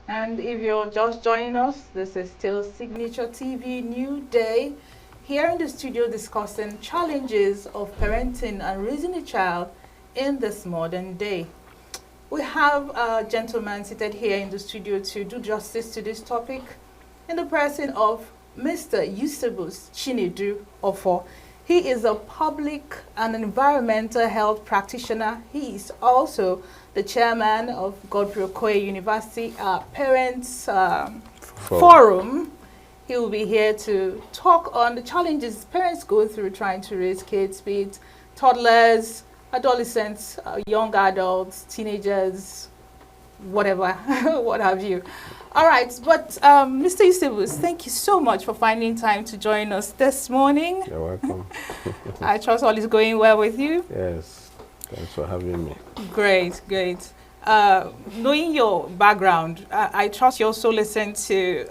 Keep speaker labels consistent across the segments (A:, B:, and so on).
A: And if you're just joining us, this is still Signature TV New Day. Here in the studio discussing challenges of parenting and raising a child in this modern day. We have a gentleman seated here in the studio to do justice to this topic in the person of Mr. Eusebius Chinedu Ofo. He is a public and environmental health practitioner. He is also the chairman of Godfrey Okoye University Parents Forum. He will be here to talk on the challenges parents go through trying to raise kids, be it toddlers, adolescents, young adults, teenagers, whatever, what have you. All right, but Mr. Eusebius, thank you so much for finding time to join us this morning.
B: You're welcome.
A: I trust all is going well with you.
B: Yes, thanks for having me.
A: Great, great. Knowing your background, I trust you also listened to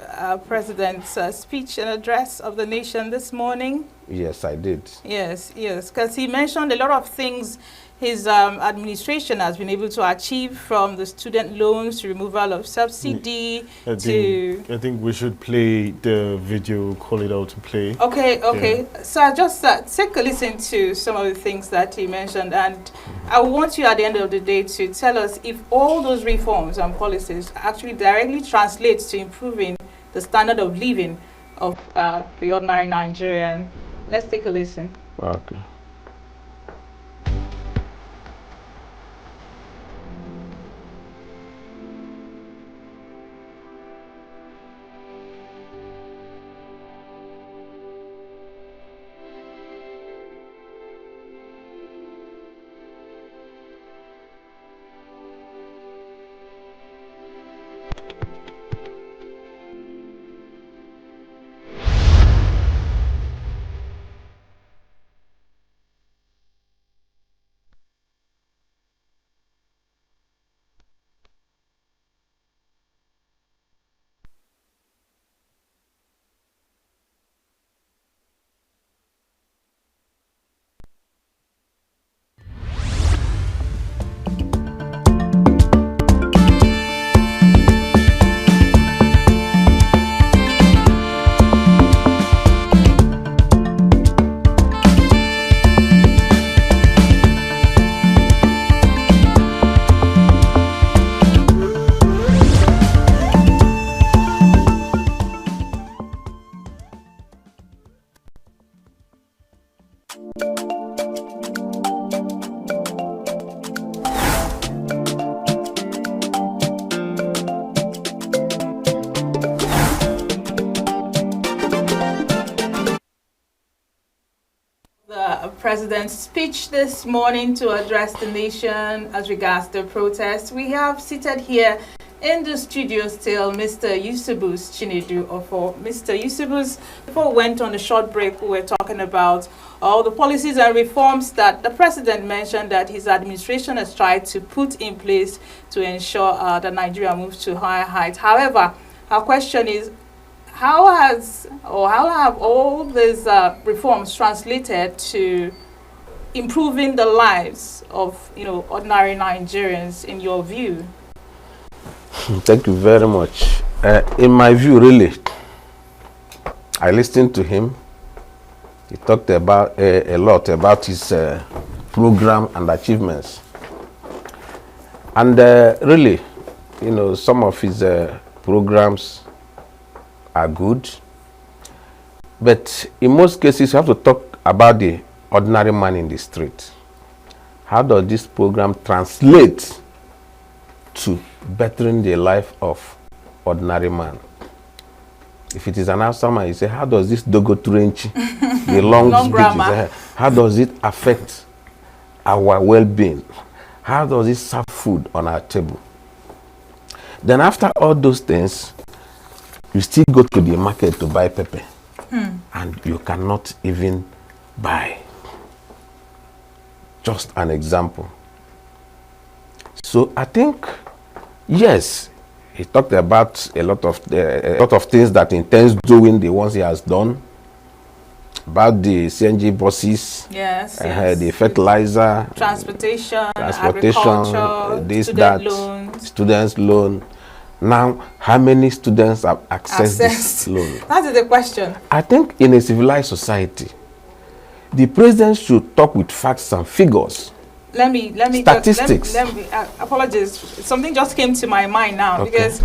A: President's speech and address of the nation this morning.
B: Yes, I did.
A: Yes, because he mentioned a lot of things his administration has been able to achieve, from the student loans to removal of subsidy
C: I think we should play the video, call it out to play.
A: Okay.
C: Yeah.
A: So just take a listen to some of the things that he mentioned, and I want you at the end of the day to tell us if all those reforms and policies actually directly translate to improving the standard of living of the ordinary Nigerian. Let's take a listen.
B: Okay.
A: The president's speech this morning to address the nation as regards the protest. We have seated here in the studio still Mr. Eusebius Chinedu Ofo. Mr. Eusebius, before we went on a short break, we were talking about all the policies and reforms that the president mentioned that his administration has tried to put in place to ensure that Nigeria moves to higher heights. However, our question is, how have all these reforms translated to improving the lives of ordinary Nigerians in your view?
B: Thank you very much. In my view, really, I listened to him. He talked about a lot about his program and achievements, and really, some of his programs are good, but in most cases you have to talk about the ordinary man in the street. How does this program translate to bettering the life of ordinary man? If it is an Hausa man, you say, how does this dogo trench, the long speeches, how does it affect our well-being? How does it serve food on our table? Then after all those things, you still go to the market to buy pepper, and you cannot even buy. Just an example. So I think, yes, he talked about a lot of things that he intends doing, the ones he has done, about the CNG buses,
A: yes.
B: The fertilizer,
A: transportation, agriculture,
B: this,
A: student
B: that,
A: loans.
B: students' loan. Now, how many students have accessed this loan?
A: That is the question.
B: I think in a civilized society, the president should talk with facts and figures.
A: Let me
B: Statistics.
A: let me apologies. Something just came to my mind now,
B: Okay.
A: because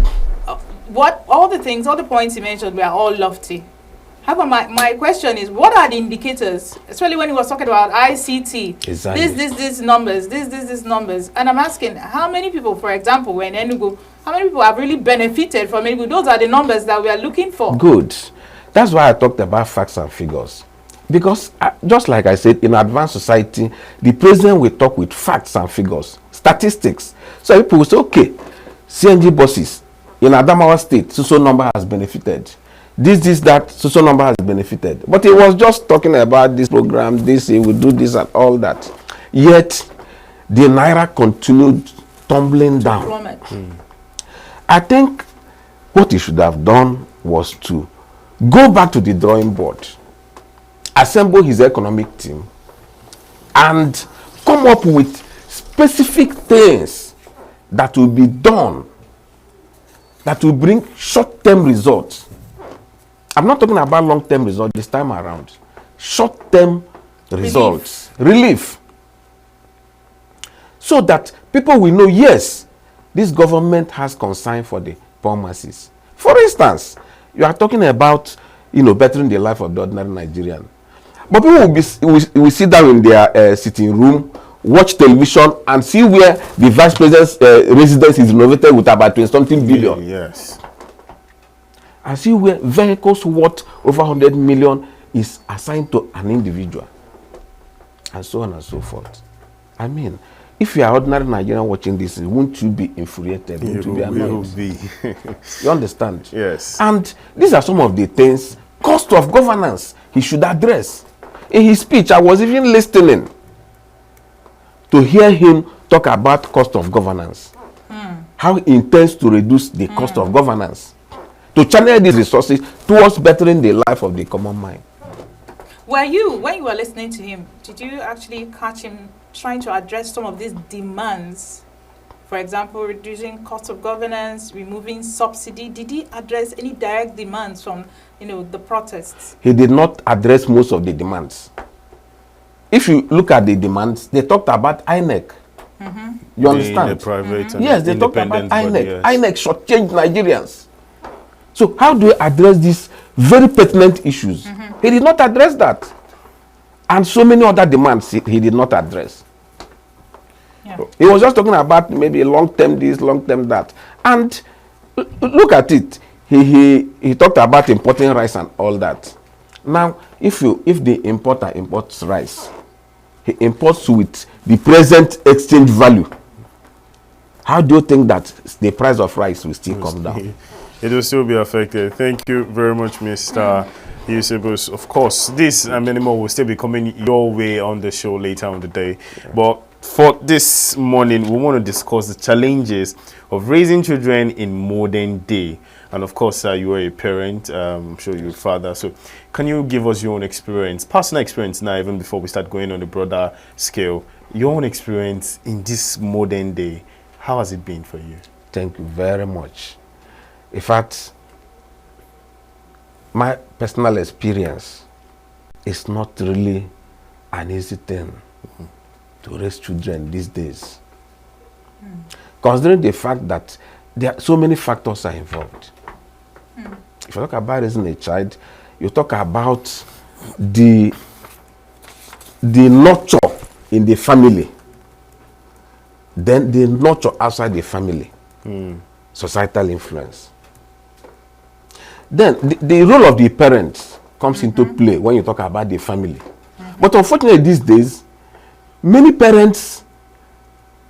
A: all the points you mentioned were all lofty. However, my question is, what are the indicators, especially when he was talking about ICT?
B: Exactly.
A: These numbers, these numbers. And I'm asking, how many people, for example, when Enugu, how many people have really benefited from Enugu? Those are the numbers that we are looking for.
B: Good. That's why I talked about facts and figures. Because just like I said, in advanced society, the president will talk with facts and figures, statistics. So people will say, okay, CNG buses in Adamawa State, so number has benefited. This, that, so number has benefited. But he was just talking about this program, this, he will do this and all that. Yet, the Naira continued tumbling down. I think what he should have done was to go back to the drawing board, assemble his economic team, and come up with specific things that will be done that will bring short-term results. I'm not talking about long-term results this time around. Short-term results. Relief. So that people will know, yes, this government has concern for the poor masses. For instance, you are talking about, bettering the life of the ordinary Nigerian. But people will sit down in their sitting room, watch television, and see where the vice president's residence is renovated with about 20-something billion.
C: Yes.
B: And see where vehicles worth over 100 million is assigned to an individual. And so on and so forth. I mean, if you are ordinary Nigerian watching this, won't you be infuriated? Won't you be annoyed? You understand?
C: Yes.
B: And these are some of the things, cost of governance, he should address. In his speech, I was even listening to hear him talk about cost of governance. How he intends to reduce the cost of governance, to channel these resources towards bettering the life of the common man.
A: When you were listening to him, did you actually catch him trying to address some of these demands? For example, reducing cost of governance, removing subsidy. Did he address any direct demands from, the protests?
B: He did not address most of the demands. If you look at the demands, they talked about INEC. You understand?
C: The private and
B: yes, they talked about
C: independent body,
B: INEC.
C: yes.
B: INEC shortchanged Nigerians. So how do you address these very pertinent issues? He did not address that. And so many other demands he did not address.
A: Yeah.
B: He was just talking about maybe long-term this, long-term that. And look at it. He talked about importing rice and all that. Now, if the importer imports rice, he imports with the present exchange value, how do you think that the price of rice will still come down?
C: It will still be affected. Thank you very much, Mr. Eusebius. Of course, this and many more will still be coming your way on the show later on the day. But for this morning, we want to discuss the challenges of raising children in modern day. And of course, you are a parent, I'm sure you're a father. So can you give us your own experience, personal experience now, even before we start going on a broader scale, your own experience in this modern day? How has it been for you?
B: Thank you very much. In fact, my personal experience is not really an easy thing to raise children these days. Considering the fact that there are so many factors are involved. If you talk about raising a child, you talk about the nurture in the family, then the nurture outside the family, societal influence. Then the role of the parents comes into play when you talk about the family. But unfortunately these days, many parents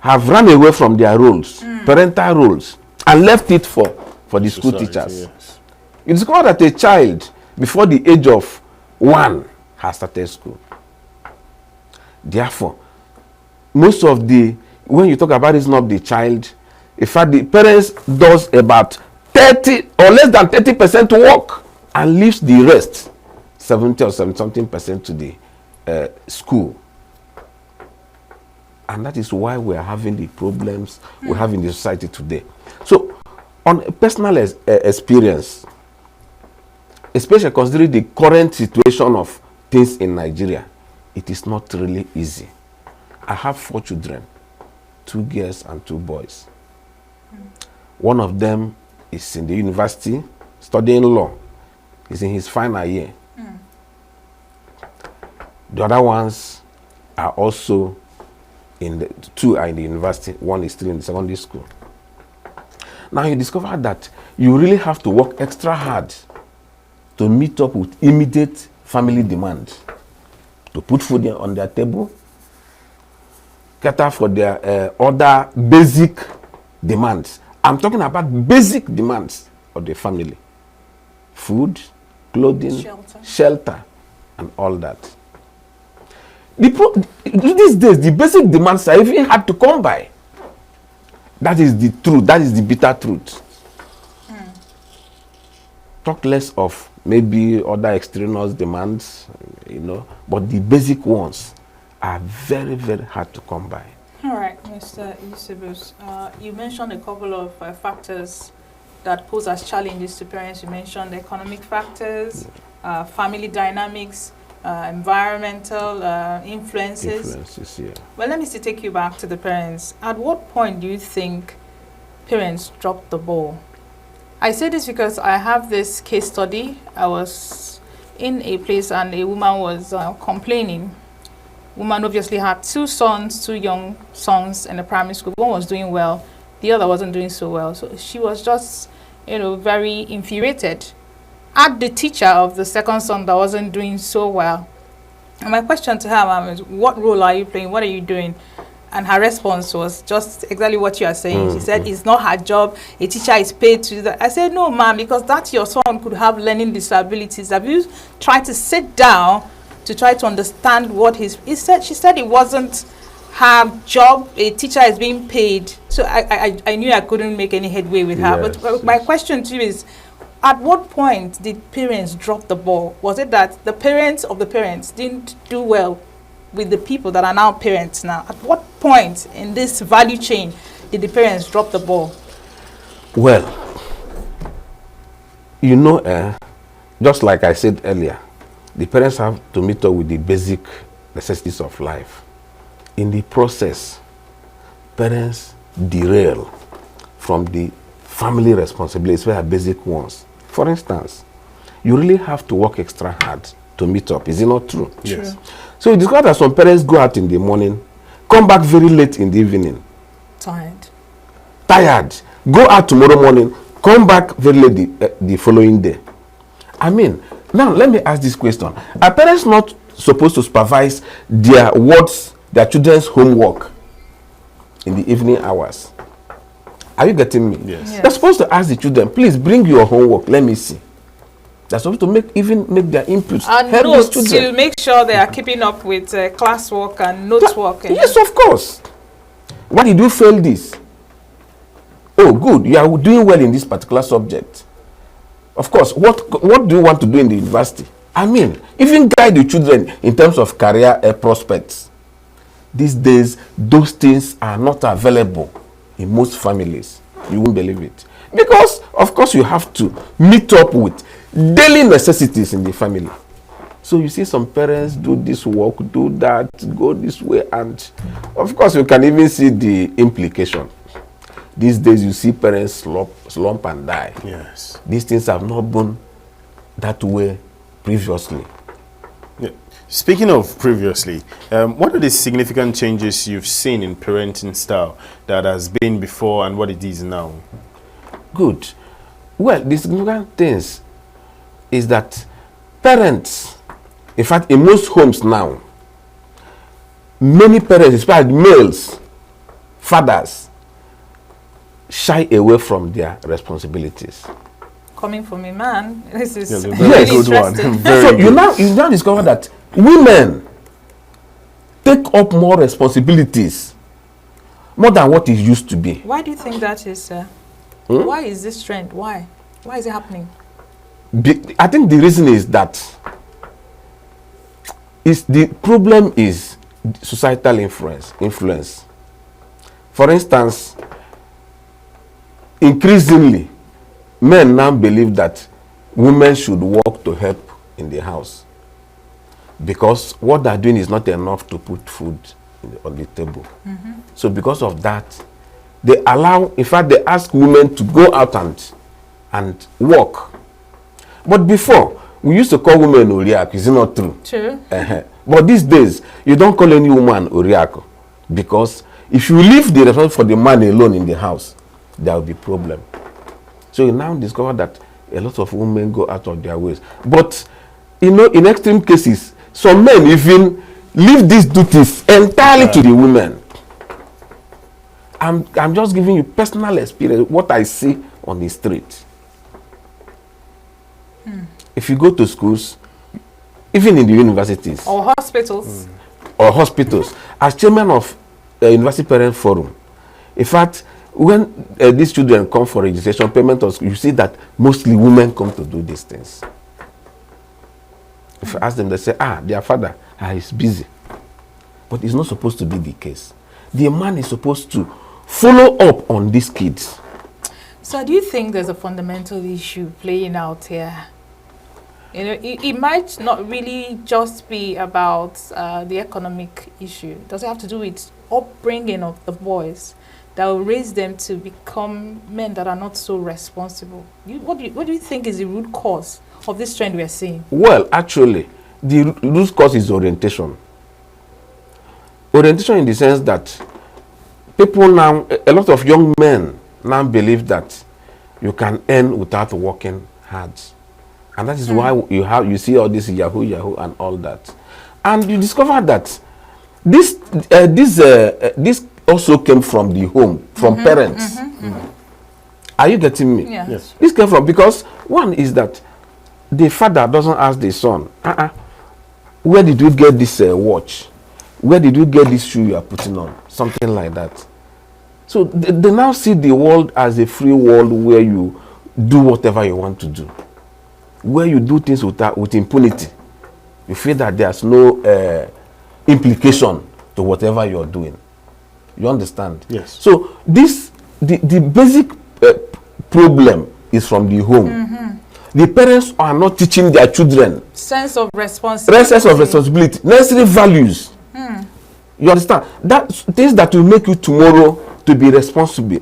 B: have run away from their roles, parental roles, and left it for the school teachers.
C: Yes.
B: You discover that a child before the age of 1 has started school. Therefore, most of when you talk about raising up the child, in fact, the parents does about 30 or less than 30% to work and leaves the rest, 70 or 70-something% to the school. And that is why we are having the problems we have in the society today. So On a personal experience, especially considering the current situation of things in Nigeria, it is not really easy. I have 4 children, 2 girls and 2 boys. One of them is in the university studying law. He's in his final year. The other ones are also in the 2 are in the university, 1 is still in the secondary school. Now you discover that you really have to work extra hard to meet up with immediate family demands, to put food on their table, cater for their other basic demands. I'm talking about basic demands of the family: food, clothing, shelter and all that. These days, the basic demands are even hard to come by. That is the truth. That is the bitter truth. Talk less of maybe other extraneous demands, but the basic ones are very, very hard to come by.
A: All right, Mr. Eusebius, you mentioned a couple of factors that pose as challenges to parents. You mentioned economic factors, family dynamics, environmental influences.
B: Yeah.
A: Well, let me still take you back to the parents. At what point do you think parents dropped the ball? I say this because I have this case study. I was in a place and a woman was complaining. Woman obviously had 2 sons, 2 young sons in the primary school. One was doing well, the other wasn't doing so well. So she was just, very infuriated at the teacher of the second son that wasn't doing so well. And my question to her, ma'am, is what role are you playing? What are you doing? And her response was just exactly what you are saying. She said, it's not her job. A teacher is paid to do that. I said, no, ma'am, because that your son could have learning disabilities. Have you tried to sit down to try to understand what she said it wasn't her job. A teacher is being paid. So I knew I couldn't make any headway with her. But my question to you is, at what point did parents drop the ball? Was it that the parents of the parents didn't do well with the people that are now parents now? At what point in this value chain did the parents drop the ball?
B: Well, just like I said earlier, the parents have to meet up with the basic necessities of life. In the process, parents derail from the family responsibilities, which are basic ones. For instance, you really have to work extra hard to meet up. Is it not true?
C: Yes.
B: So you discover that some parents go out in the morning, come back very late in the evening. Tired. Go out tomorrow morning, come back very late the following day. I mean, now let me ask this question. Are parents not supposed to supervise their children's homework in the evening hours? Are you getting me?
C: Yes.
B: They're supposed to ask the children, please bring your homework, let me see. They're supposed to make their inputs.
A: And notes to make sure they are keeping up with classwork and notes work.
B: Yes, of course. Why did you fail this? Oh, good. You are doing well in this particular subject. Of course, what do you want to do in the university? I mean, even guide the children in terms of career prospects. These days, those things are not available in most families. You won't believe it. Because, of course, you have to meet up with daily necessities in the family. So you see some parents do this work, do that, go this way, and of course you can even see the implication. These days you see parents slump and die.
C: Yes.
B: These things have not been that way previously.
C: Yeah. Speaking of previously, what are the significant changes you've seen in parenting style that has been before and what it is now?
B: Good. Well, the significant things is that parents, in fact, in most homes now, many parents, especially males, fathers, shy away from their responsibilities.
A: Coming from a man, this is
C: Yes,
A: very
B: good
C: one.
A: interesting.
B: So you now discover that women take up more responsibilities, more than what it used to be.
A: Why do you think that is, sir? Why is this trend? Why? Why is it happening?
B: I think the reason is that the problem is societal influence. For instance, increasingly, men now believe that women should work to help in the house because what they're doing is not enough to put food on the table. So because of that, they allow, in fact, they ask women to go out and work. But before, we used to call women Oriaku. Is it not true?
A: True.
B: But these days, you don't call any woman Oriaku because if you leave the responsibility for the man alone in the house, there will be problem. So you now discover that a lot of women go out of their ways. But, you know, in extreme cases, some men even leave these duties entirely to the women. I'm just giving you personal experience, what I see on the street. If you go to schools, even in the universities
A: Or hospitals.
B: or hospitals, as chairman of University Parent Forum, in fact, when these children come for registration, payment of school, you see that mostly women come to do these things. If you ask them, they say, their father is busy. But it's not supposed to be the case. The man is supposed to follow up on these kids.
A: So do you think there's a fundamental issue playing out here? You know, it might not really just be about the economic issue. Does it have to do with upbringing of the boys that will raise them to become men that are not so responsible? What do you think is the root cause of this trend we are seeing?
B: Well, actually, the root cause is orientation. Orientation in the sense that people now, a lot of young men now believe that you can earn without working hard. And that is why you see all this Yahoo and all that. And you discover that this also came from the home, from parents. Are you getting me?
A: Yeah.
C: Yes.
B: This came from, because one is that the father doesn't ask the son, where did you get this watch? Where did you get this shoe you are putting on? Something like that. So they now see the world as a free world where you do whatever you want to do, where you do things with impunity. You feel that there's no implication to whatever you're doing. You understand?
C: Yes.
B: So the basic problem is from the home. The parents are not teaching their children
A: Sense of responsibility.
B: sense of responsibility, necessary values. You understand? That things that will make you tomorrow to be responsible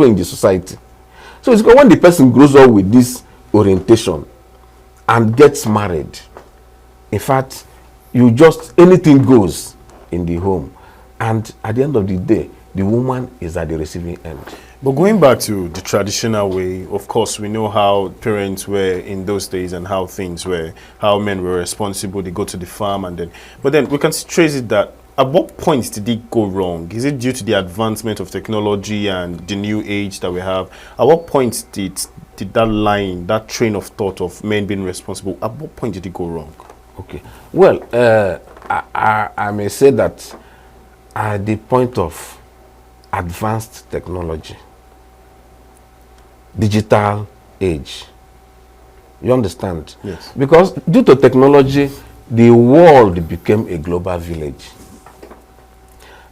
B: in the society. So it's when the person grows up with this orientation and gets married, in fact, anything goes in the home, and at the end of the day, the woman is at the receiving end.
C: But going back to the traditional way, of course, we know how parents were in those days and how things were, how men were responsible. They go to the farm but then we can trace it that at what point did it go wrong? Is it due to the advancement of technology and the new age that we have? At what point did that train of thought of men being responsible, at what point did it go wrong?
B: Okay. Well, I may say that at the point of advanced technology, digital age. You understand?
C: Yes.
B: Because due to technology, the world became a global village.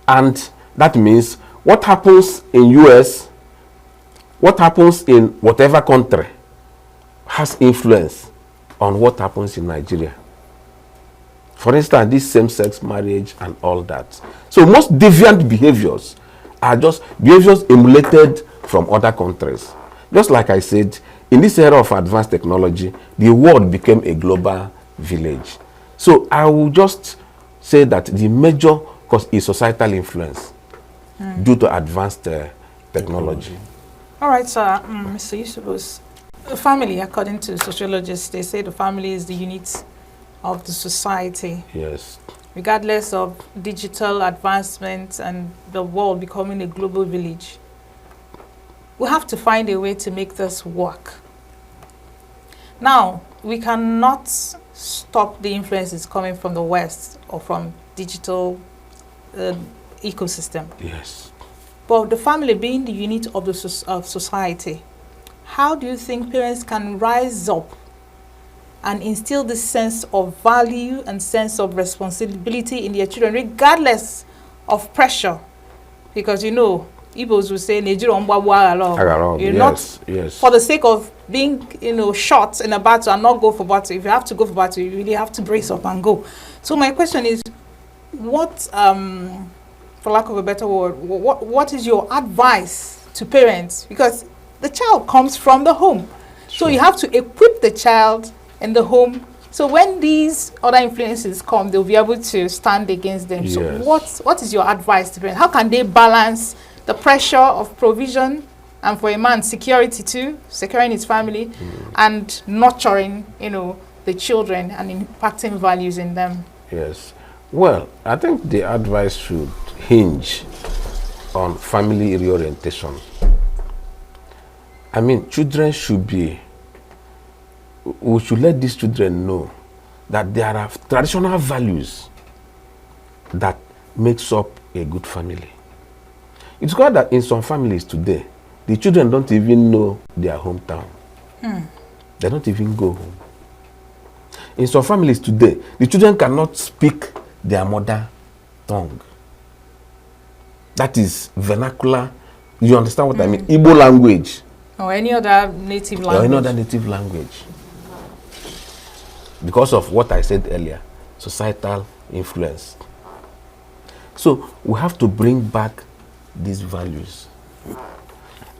B: And that means what happens in US, what happens in whatever country has influence on what happens in Nigeria. For instance, this same-sex marriage and all that. So most deviant behaviors are just behaviors emulated from other countries. Just like I said, in this era of advanced technology, the world became a global village. So I will just say that the major cause is societal influence due to advanced technology.
A: All right, sir. Mr. Eusebius, the family, according to sociologists, they say the family is the unit of the society.
B: Yes.
A: Regardless of digital advancements and the world becoming a global village, we have to find a way to make this work. Now, we cannot stop the influences coming from the West or from digital ecosystem.
B: Yes.
A: But the family being the unit of the society, how do you think parents can rise up and instill this sense of value and sense of responsibility in their children, regardless of pressure? Because, you know, Igbos will say, "Nejiro mbabwa along." You're
B: yes,
A: not,
B: yes.
A: for the sake of being, shot in a battle and not go for battle. If you have to go for battle, you really have to brace up and go. So my question is, what, for lack of a better word, what is your advice to parents? Because the child comes from the home. So you have to equip the child in the home. So when these other influences come, they'll be able to stand against them.
B: Yes.
A: So what is your advice to parents? How can they balance the pressure of provision and, for a man, security too, securing his family, and nurturing, the children and impacting values in them?
B: Yes. Well, I think the advice should hinge on family reorientation. I mean, children should be, we should let these children know that there are traditional values that makes up a good family. It's got that in some families today, the children don't even know their hometown. They don't even go home. In some families today, the children cannot speak their mother tongue. That is vernacular. You understand what I mean? Igbo language.
A: Or any other native language.
B: Or any other native language. Because of what I said earlier, societal influence. So we have to bring back these values.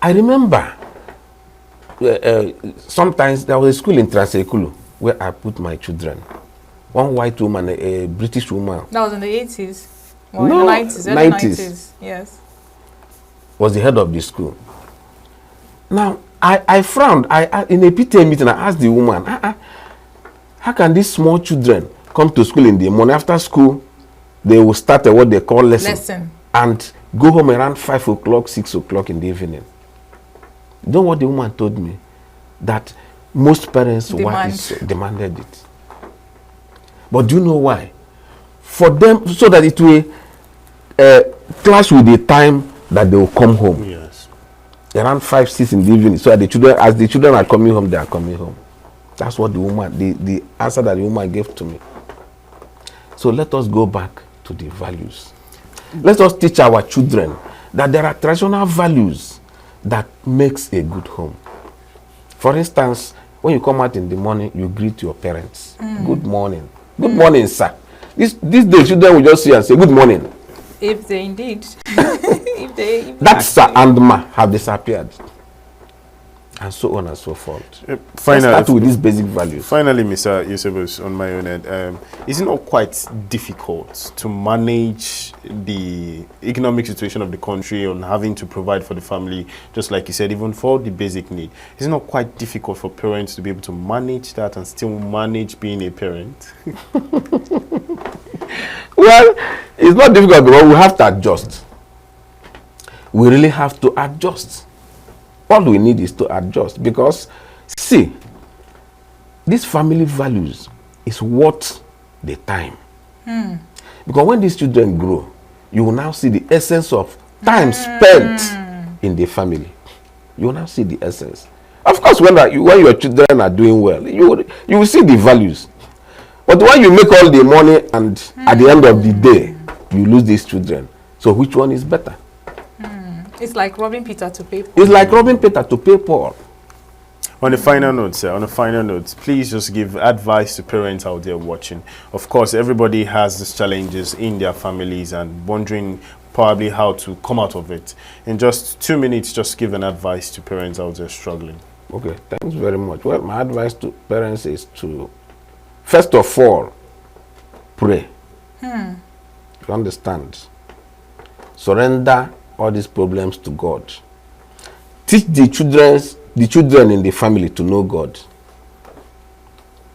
B: I remember sometimes there was a school in Transekulu where I put my children. One white woman, a British woman.
A: That was in the 80s? Or
B: No,
A: in the 90s? Early 90s. Yes.
B: Was the head of the school. Now, I frowned. I in a PTA meeting, I asked the woman, how can these small children come to school in the morning? After school, they will start what they call lesson. And go home around 5 o'clock, 6 o'clock in the evening. You know what the woman told me? That most parents demanded it. But do you know why? For them, so that it will clash with the time that they will come home.
C: Yes.
B: Around 5, 6 in the evening. So that the children, as the children are coming home, they are coming home. That's what the woman, the answer that the woman gave to me. So let us go back to the values. Let us teach our children that there are traditional values that makes a good home. For instance, when you come out in the morning, you greet your parents. Good morning. Good morning, sir. This day, children will just see and say, good morning.
A: If they indeed. if
B: that sir and ma have disappeared. And so on and so forth.
C: Finally,
B: let's start with these basic values.
C: Finally, Mr. Eusebius, on my own end, is it not quite difficult to manage the economic situation of the country on having to provide for the family, just like you said, even for the basic need? Is it not quite difficult for parents to be able to manage that and still manage being a parent?
B: Well, it's not difficult because we have to adjust. We really have to adjust. All we need is to adjust because, see, these family values is worth the time. Because when these children grow, you will now see the essence of time spent in the family. You will now see the essence. Of course, when your children are doing well, you will see the values. But when you make all the money and at the end of the day, you lose these children. So which one is better?
A: It's like robbing Peter to pay Paul.
B: It's like robbing Peter to pay Paul.
C: On a final note, sir, on a final note, please just give advice to parents out there watching. Of course, everybody has these challenges in their families and wondering probably how to come out of it. In just 2 minutes, just give an advice to parents out there struggling.
B: Okay, thanks very much. Well, my advice to parents is to, first of all, pray. You understand? Surrender all these problems to God. Teach the children in the family to know God.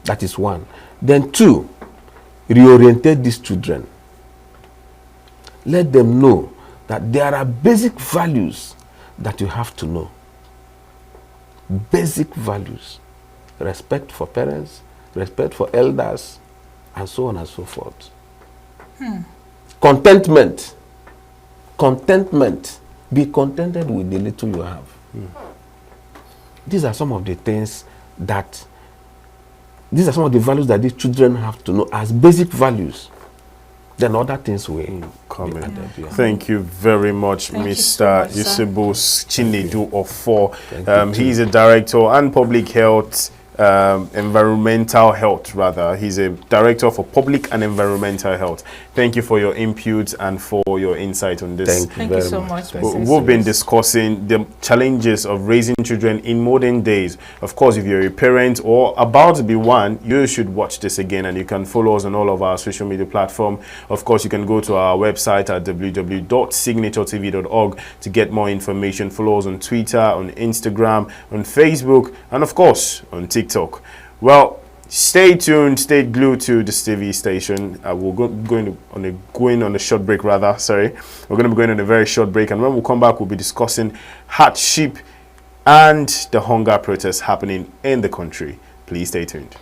B: That is one. Then 2, reorientate these children. Let them know that there are basic values that you have to know. Basic values. Respect for parents, respect for elders, and so on and so forth. Contentment. Contentment. Be contented with the little you have. These are some of the things these are some of the values that these children have to know as basic values then other things will
C: come in.
B: Yeah.
C: Thank you very much, Mr. Eusebius Chinedu Offor. He's a director and public health, environmental health rather. He's a director for public and environmental health. Thank you for your input and for your insight on this.
A: Thank you so much.
C: We've been discussing the challenges of raising children in modern days. Of course, if you're a parent or about to be one, you should watch this again, and you can follow us on all of our social media platforms. Of course, you can go to our website at www.signaturetv.org to get more information. Follow us on Twitter, on Instagram, on Facebook, and of course on TikTok. Well, stay tuned, stay glued to this TV station. We're going on a short break rather. Sorry, we're going to be going on a very short break, and when we come back, we'll be discussing hardship and the hunger protests happening in the country. Please stay tuned.